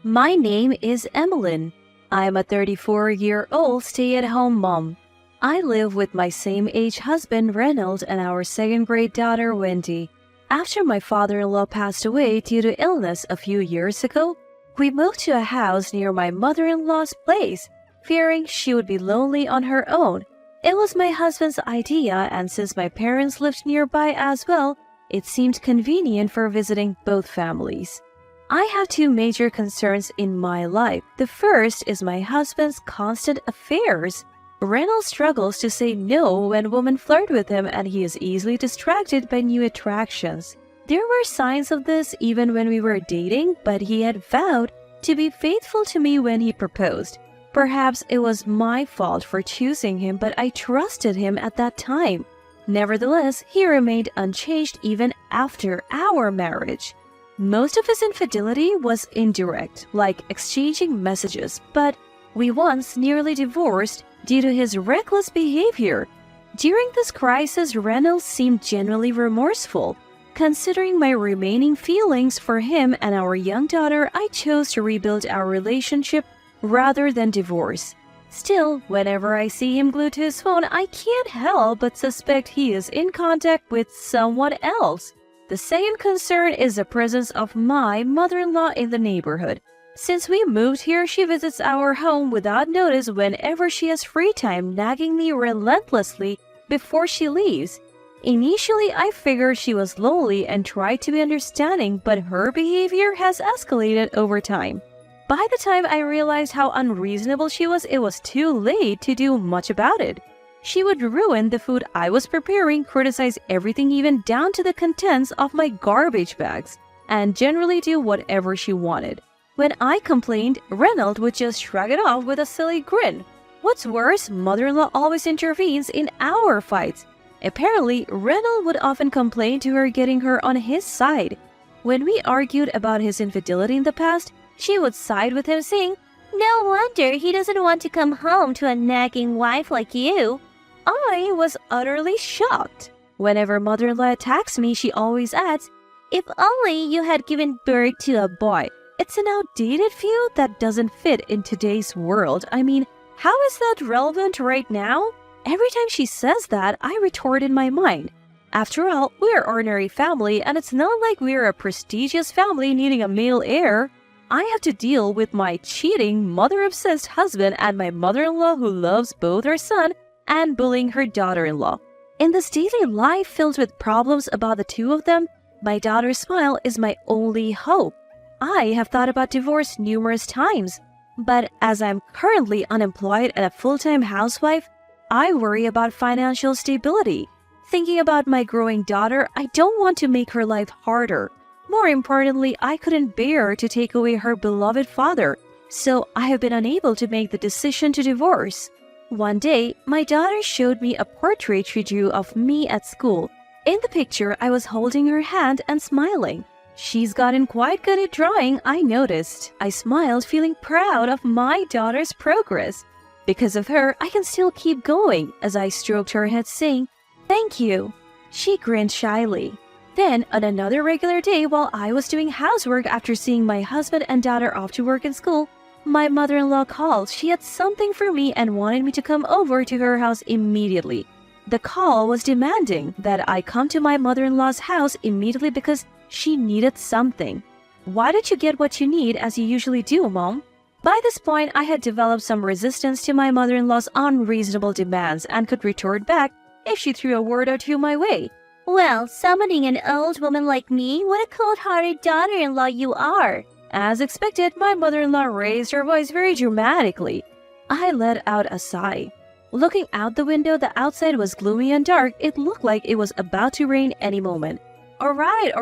My name is Emmeline. I'm a 34-year-old stay-at-home mom. I live with my same-age husband, Reynold, and our second-grade daughter, Wendy. After my father-in-law passed away due to illness a few years ago, we moved to a house near my mother-in-law's place, fearing she would be lonely on her own. It was my husband's idea, and since my parents lived nearby as well, it seemed convenient for visiting both families. I have two major concerns in my life. The first is my husband's constant affairs. Reynolds struggles to say no when women flirt with him, and he is easily distracted by new attractions. There were signs of this even when we were dating, but he had vowed to be faithful to me when he proposed. Perhaps it was my fault for choosing him, but I trusted him at that time. Nevertheless, he remained unchanged even after our marriage. Most of his infidelity was indirect, like exchanging messages, but we once nearly divorced due to his reckless behavior. During this crisis, Reynolds seemed genuinely remorseful. Considering my remaining feelings for him and our young daughter, I chose to rebuild our relationship rather than divorce. Still, whenever I see him glued to his phone, I can't help but suspect he is in contact with someone else. The second concern is the presence of my mother-in-law in the neighborhood. Since we moved here, she visits our home without notice whenever she has free time, nagging me relentlessly before she leaves. Initially, I figured she was lonely and tried to be understanding, but her behavior has escalated over time. By the time I realized how unreasonable she was, it was too late to do much about it. She would ruin the food I was preparing, criticize everything even down to the contents of my garbage bags, and generally do whatever she wanted. When I complained, Reynolds would just shrug it off with a silly grin. What's worse, mother-in-law always intervenes in our fights. Apparently, Reynolds would often complain to her, getting her on his side. When we argued about his infidelity in the past, she would side with him, saying, "No wonder he doesn't want to come home to a nagging wife like you." I was utterly shocked. Whenever mother-in-law attacks me, she always adds, "If only you had given birth to a boy." It's an outdated view that doesn't fit in today's world. I mean, how is that relevant right now? Every time she says that, I retort in my mind. After all, we're an ordinary family, and it's not like we're a prestigious family needing a male heir. I have to deal with my cheating, mother-obsessed husband and my mother-in-law who loves both her son and bullying her daughter-in-law. In this daily life filled with problems about the two of them, my daughter's smile is my only hope. I have thought about divorce numerous times, but as I'm currently unemployed and a full-time housewife, I worry about financial stability. Thinking about my growing daughter, I don't want to make her life harder. More importantly, I couldn't bear to take away her beloved father, so I have been unable to make the decision to divorce. One day, my daughter showed me a portrait she drew of me at school. In the picture, I was holding her hand and smiling. She's gotten quite good at drawing, I noticed. I smiled, feeling proud of my daughter's progress. Because of her, I can still keep going, as I stroked her head, saying, "Thank you." She grinned shyly. Then, on another regular day, while I was doing housework after seeing my husband and daughter off to work and school, my mother-in-law called. She had something for me and wanted me to come over to her house immediately. The call was demanding that I come to my mother-in-law's house immediately because she needed something. "Why don't you get what you need as you usually do, Mom?" By this point, I had developed some resistance to my mother-in-law's unreasonable demands and could retort back if she threw a word or two my way. "Well, summoning an old woman like me, what a cold-hearted daughter-in-law you are." As expected, my mother-in-law raised her voice very dramatically. I let out a sigh. Looking out the window, the outside was gloomy and dark. It looked like it was about to rain any moment. All right,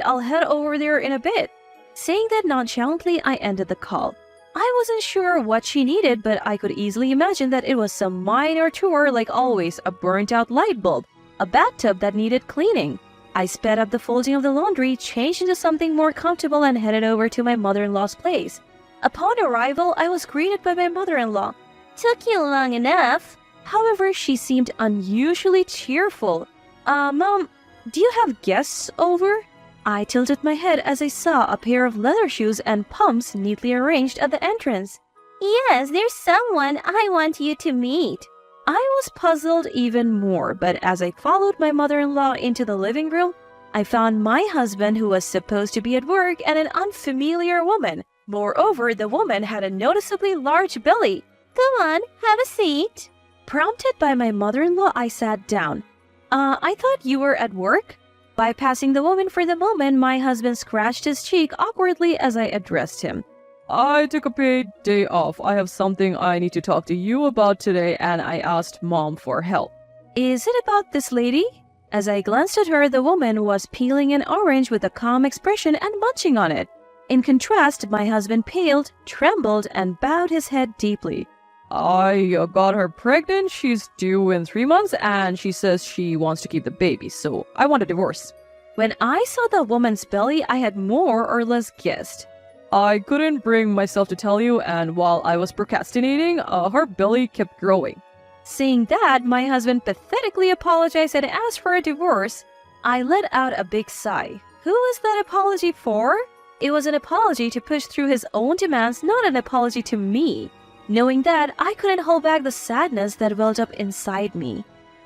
I'll head over there in a bit." Saying that nonchalantly, I ended the call. I wasn't sure what she needed, but I could easily imagine that it was some minor chore, like always, a burnt-out light bulb, a bathtub that needed cleaning. I sped up the folding of the laundry, changed into something more comfortable, and headed over to my mother-in-law's place. Upon arrival, I was greeted by my mother-in-law. "Took you long enough." However, she seemed unusually cheerful. Mom, do you have guests over?" I tilted my head as I saw a pair of leather shoes and pumps neatly arranged at the entrance. Yes, there's someone I want you to meet. I was puzzled even more, but as I followed my mother-in-law into the living room, I found my husband who was supposed to be at work and an unfamiliar woman. Moreover, the woman had a noticeably large belly. Come on, have a seat. Prompted by my mother-in-law, I sat down. I thought you were at work? Bypassing the woman for the moment, my husband scratched his cheek awkwardly as I addressed him. I took a paid day off. I have something I need to talk to you about today, and I asked Mom for help. Is it about this lady? As I glanced at her, the woman was peeling an orange with a calm expression and munching on it. In contrast, my husband paled, trembled, and bowed his head deeply. I got her pregnant. She's due in 3 months, and she says she wants to keep the baby, so I want a divorce. When I saw the woman's belly, I had more or less guessed. I couldn't bring myself to tell you, and while I was procrastinating, her belly kept growing. Seeing that, my husband pathetically apologized and asked for a divorce. I let out a big sigh. Who was that apology for? It was an apology to push through his own demands, not an apology to me. Knowing that, I couldn't hold back the sadness that welled up inside me.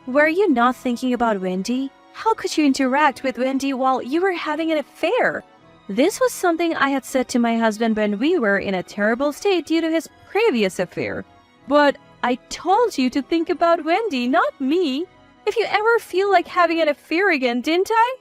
Were you not thinking about Wendy? How could you interact with Wendy while you were having an affair? This was something I had said to my husband when we were in a terrible state due to his previous affair. But I told you to think about Wendy, not me. If you ever feel like having an affair again, didn't I?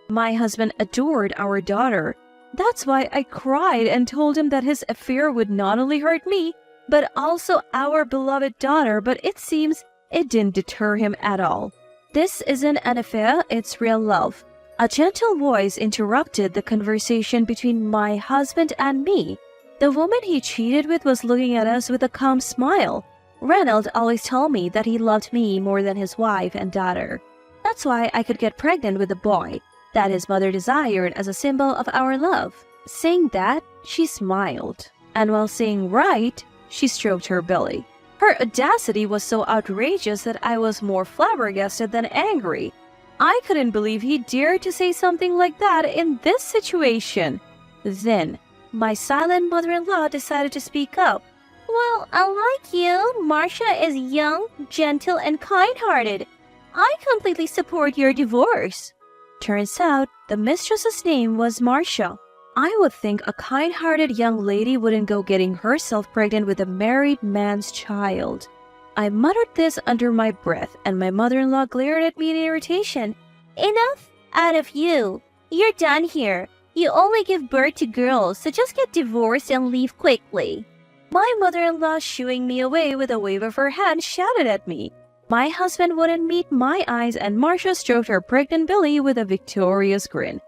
My husband adored our daughter. That's why I cried and told him that his affair would not only hurt me, but also our beloved daughter, but it seems it didn't deter him at all. This isn't an affair, it's real love. A gentle voice interrupted the conversation between my husband and me. The woman he cheated with was looking at us with a calm smile. Reynolds always told me that he loved me more than his wife and daughter. That's why I could get pregnant with a boy that his mother desired as a symbol of our love. Saying that, she smiled. And while saying right, she stroked her belly. Her audacity was so outrageous that I was more flabbergasted than angry. I couldn't believe he dared to say something like that in this situation. Then, my silent mother-in-law decided to speak up. Well, unlike you, Marcia is young, gentle, and kind-hearted. I completely support your divorce. Turns out, the mistress's name was Marcia. I would think a kind-hearted young lady wouldn't go getting herself pregnant with a married man's child. I muttered this under my breath, and my mother-in-law glared at me in irritation. Enough out of you. You're done here. You only give birth to girls, so just get divorced and leave quickly. My mother-in-law, shooing me away with a wave of her hand, shouted at me. My husband wouldn't meet my eyes, and Marcia stroked her pregnant belly with a victorious grin.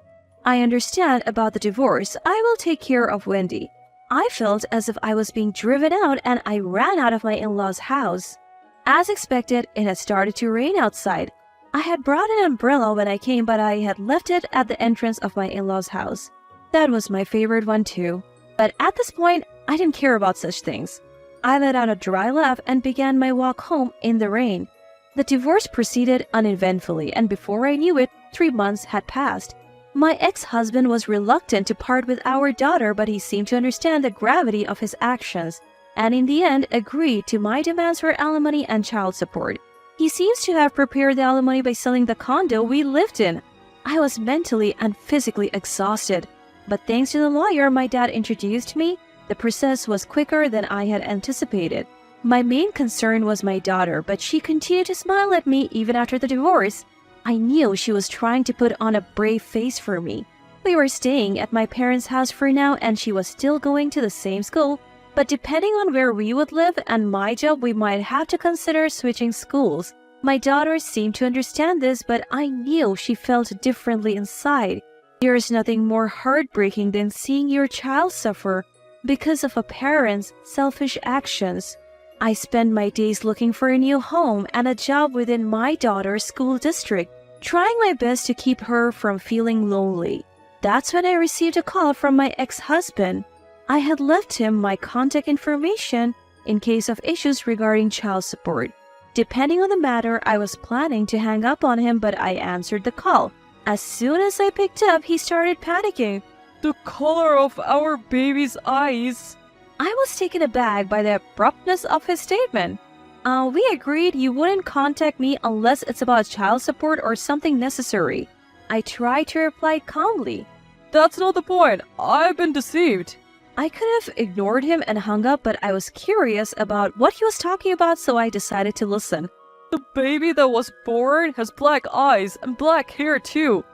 I understand about the divorce. I will take care of Wendy. I felt as if I was being driven out, and I ran out of my in-laws' house. As expected, it had started to rain outside. I had brought an umbrella when I came, but I had left it at the entrance of my in-laws' house. That was my favorite one too. But at this point, I didn't care about such things. I let out a dry laugh and began my walk home in the rain. The divorce proceeded uneventfully, and before I knew it, 3 months had passed. My ex-husband was reluctant to part with our daughter, but he seemed to understand the gravity of his actions, and in the end agreed to my demands for alimony and child support. He seems to have prepared the alimony by selling the condo we lived in. I was mentally and physically exhausted, but thanks to the lawyer my dad introduced me, the process was quicker than I had anticipated. My main concern was my daughter, but she continued to smile at me even after the divorce. I knew she was trying to put on a brave face for me. We were staying at my parents' house for now, and she was still going to the same school, but depending on where we would live and my job, we might have to consider switching schools. My daughter seemed to understand this, but I knew she felt differently inside. There is nothing more heartbreaking than seeing your child suffer because of a parent's selfish actions. I spent my days looking for a new home and a job within my daughter's school district, trying my best to keep her from feeling lonely. That's when I received a call from my ex-husband. I had left him my contact information in case of issues regarding child support. Depending on the matter, I was planning to hang up on him, but I answered the call. As soon as I picked up, he started panicking. The color of our baby's eyes. I was taken aback by the abruptness of his statement. We agreed you wouldn't contact me unless it's about child support or something necessary. I tried to reply calmly. That's not the point. I've been deceived. I could have ignored him and hung up, but I was curious about what he was talking about, so I decided to listen. The baby that was born has black eyes and black hair too.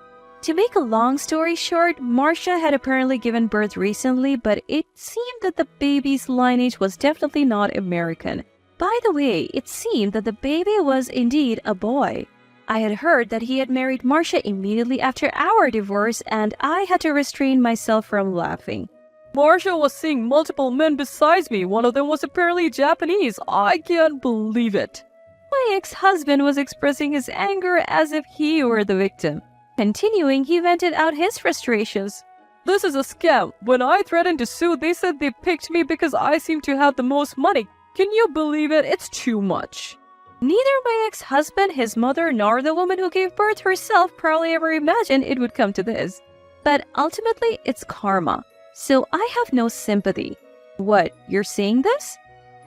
To make a long story short, Marcia had apparently given birth recently, but it seemed that the baby's lineage was definitely not American. By the way, it seemed that the baby was indeed a boy. I had heard that he had married Marcia immediately after our divorce, and I had to restrain myself from laughing. Marcia was seeing multiple men besides me. One of them was apparently Japanese. I can't believe it. My ex-husband was expressing his anger as if he were the victim. Continuing, he vented out his frustrations. This is a scam. When I threatened to sue, they said they picked me because I seem to have the most money. Can you believe it? It's too much. Neither my ex-husband, his mother, nor the woman who gave birth herself probably ever imagined it would come to this. But ultimately, it's karma. So I have no sympathy. What, you're saying this?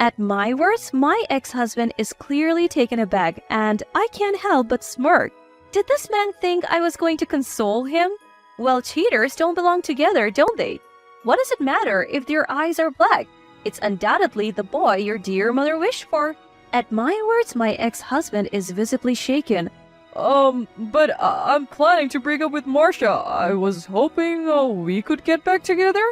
At my worst, my ex-husband is clearly taken aback, and I can't help but smirk. Did this man think I was going to console him? Well, cheaters don't belong together, don't they? What does it matter if their eyes are black? It's undoubtedly the boy your dear mother wished for. At my words, my ex-husband is visibly shaken. But I'm planning to break up with Marcia. I was hoping we could get back together.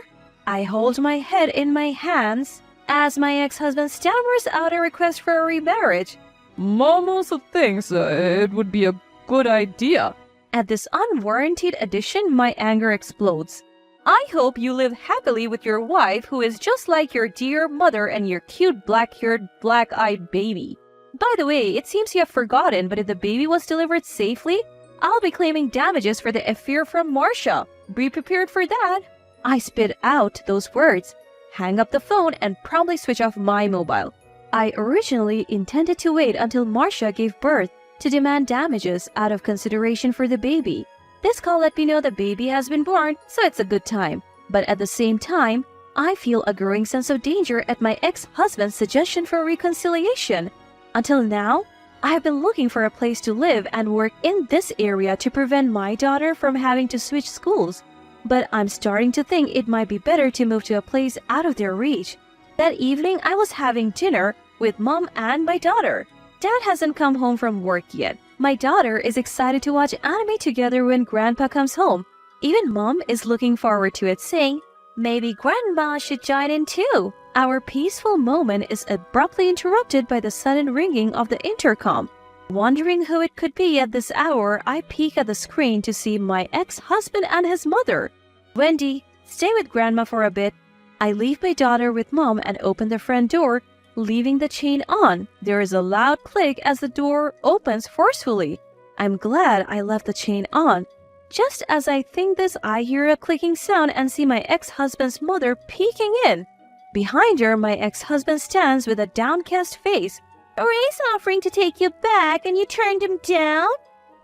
I hold my head in my hands as my ex-husband stammers out a request for a remarriage. Mom also thinks it would be a good idea. At this unwarranted addition, my anger explodes. I hope you live happily with your wife, who is just like your dear mother and your cute black-haired, black-eyed baby. By the way, it seems you have forgotten, but if the baby was delivered safely, I'll be claiming damages for the affair from Marcia. Be prepared for that. I spit out those words, hang up the phone, and promptly switch off my mobile. I originally intended to wait until Marcia gave birth to demand damages out of consideration for the baby. This call let me know the baby has been born, so it's a good time. But at the same time, I feel a growing sense of danger at my ex-husband's suggestion for reconciliation. Until now, I have been looking for a place to live and work in this area to prevent my daughter from having to switch schools. But I'm starting to think it might be better to move to a place out of their reach. That evening, I was having dinner with Mom and my daughter. Dad hasn't come home from work yet. My daughter is excited to watch anime together when Grandpa comes home. Even Mom is looking forward to it, saying, maybe Grandma should join in too. Our peaceful moment is abruptly interrupted by the sudden ringing of the intercom. Wondering who it could be at this hour, I peek at the screen to see my ex-husband and his mother. Wendy, stay with Grandma for a bit. I leave my daughter with Mom and open the front door, leaving the chain on. There is a loud click as the door opens forcefully. I'm glad I left the chain on. Just as I think this, I hear a clicking sound and see my ex-husband's mother peeking in. Behind her, my ex-husband stands with a downcast face. Ray's offering to take you back and you turned him down?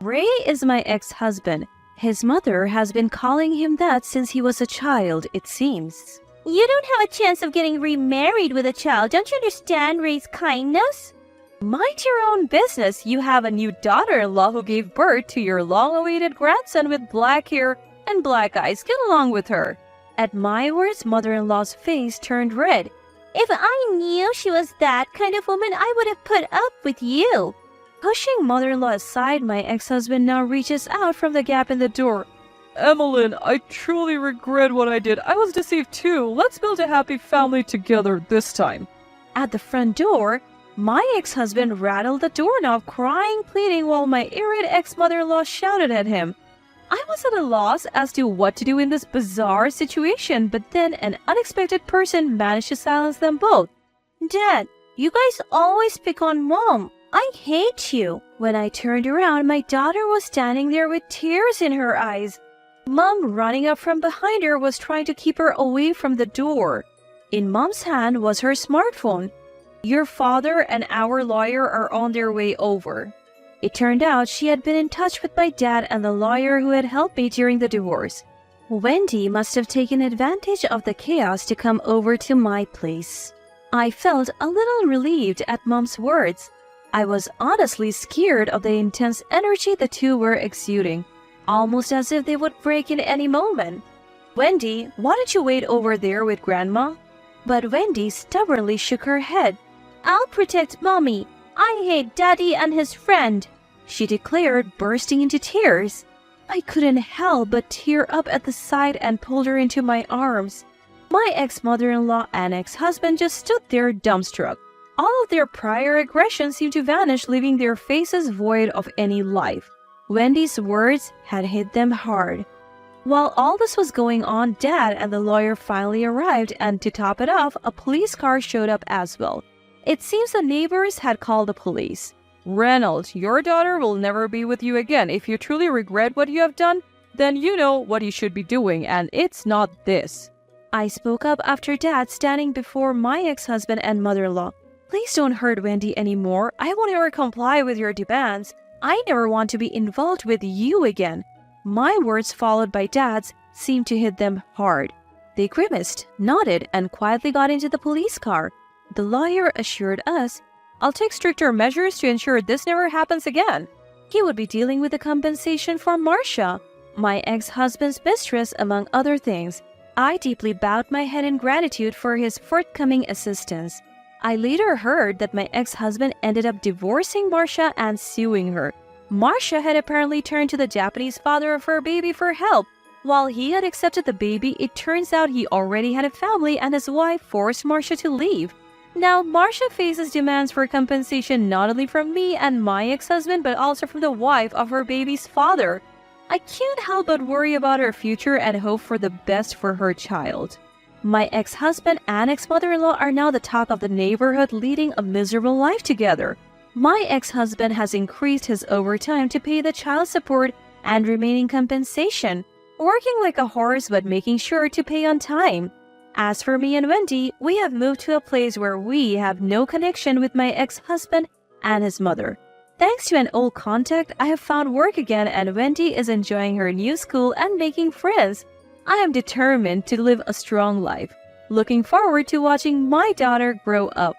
Ray is my ex-husband. His mother has been calling him that since he was a child, it seems. You don't have a chance of getting remarried with a child. Don't you understand Ray's kindness? Mind your own business. You have a new daughter-in-law who gave birth to your long-awaited grandson with black hair and black eyes. Get along with her. At my words, mother-in-law's face turned red. If I knew she was that kind of woman, I would have put up with you. Pushing mother-in-law aside, my ex-husband now reaches out from the gap in the door. Emmeline, I truly regret what I did. I was deceived too. Let's build a happy family together this time. At the front door, my ex-husband rattled the doorknob, crying, pleading, while my irate ex-mother-in-law shouted at him. I was at a loss as to what to do in this bizarre situation, but then an unexpected person managed to silence them both. Dad, you guys always pick on Mom. I hate you. When I turned around, my daughter was standing there with tears in her eyes. Mom, running up from behind her, was trying to keep her away from the door. In Mom's hand was her smartphone. Your father and our lawyer are on their way over. It turned out she had been in touch with my dad and the lawyer who had helped me during the divorce. Wendy must have taken advantage of the chaos to come over to my place. I felt a little relieved at Mom's words. I was honestly scared of the intense energy the two were exuding, almost as if they would break in any moment. "Wendy, why don't you wait over there with Grandma?" But Wendy stubbornly shook her head. "I'll protect Mommy. I hate Daddy and his friend," she declared, bursting into tears. I couldn't help but tear up at the sight and pulled her into my arms. My ex-mother-in-law and ex-husband just stood there dumbstruck. All of their prior aggression seemed to vanish, leaving their faces void of any life. Wendy's words had hit them hard. While all this was going on, Dad and the lawyer finally arrived, and to top it off, a police car showed up as well. It seems the neighbors had called the police. Reynolds, your daughter will never be with you again. If you truly regret what you have done, then you know what you should be doing, and it's not this. I spoke up after Dad standing before my ex-husband and mother-in-law. "Please don't hurt Wendy anymore. I won't ever comply with your demands. I never want to be involved with you again." My words, followed by Dad's, seemed to hit them hard. They grimaced, nodded, and quietly got into the police car. The lawyer assured us, "I'll take stricter measures to ensure this never happens again." He would be dealing with the compensation for Marcia, my ex-husband's mistress, among other things. I deeply bowed my head in gratitude for his forthcoming assistance. I later heard that my ex-husband ended up divorcing Marcia and suing her. Marcia had apparently turned to the Japanese father of her baby for help. While he had accepted the baby, it turns out he already had a family and his wife forced Marcia to leave. Now, Marcia faces demands for compensation not only from me and my ex-husband, but also from the wife of her baby's father. I can't help but worry about her future and hope for the best for her child. My ex-husband and ex-mother-in-law are now the talk of the neighborhood, leading a miserable life together. My ex-husband has increased his overtime to pay the child support and remaining compensation, working like a horse but making sure to pay on time. As for me and Wendy, we have moved to a place where we have no connection with my ex-husband and his mother. Thanks to an old contact, I have found work again, and Wendy is enjoying her new school and making friends. I am determined to live a strong life, looking forward to watching my daughter grow up.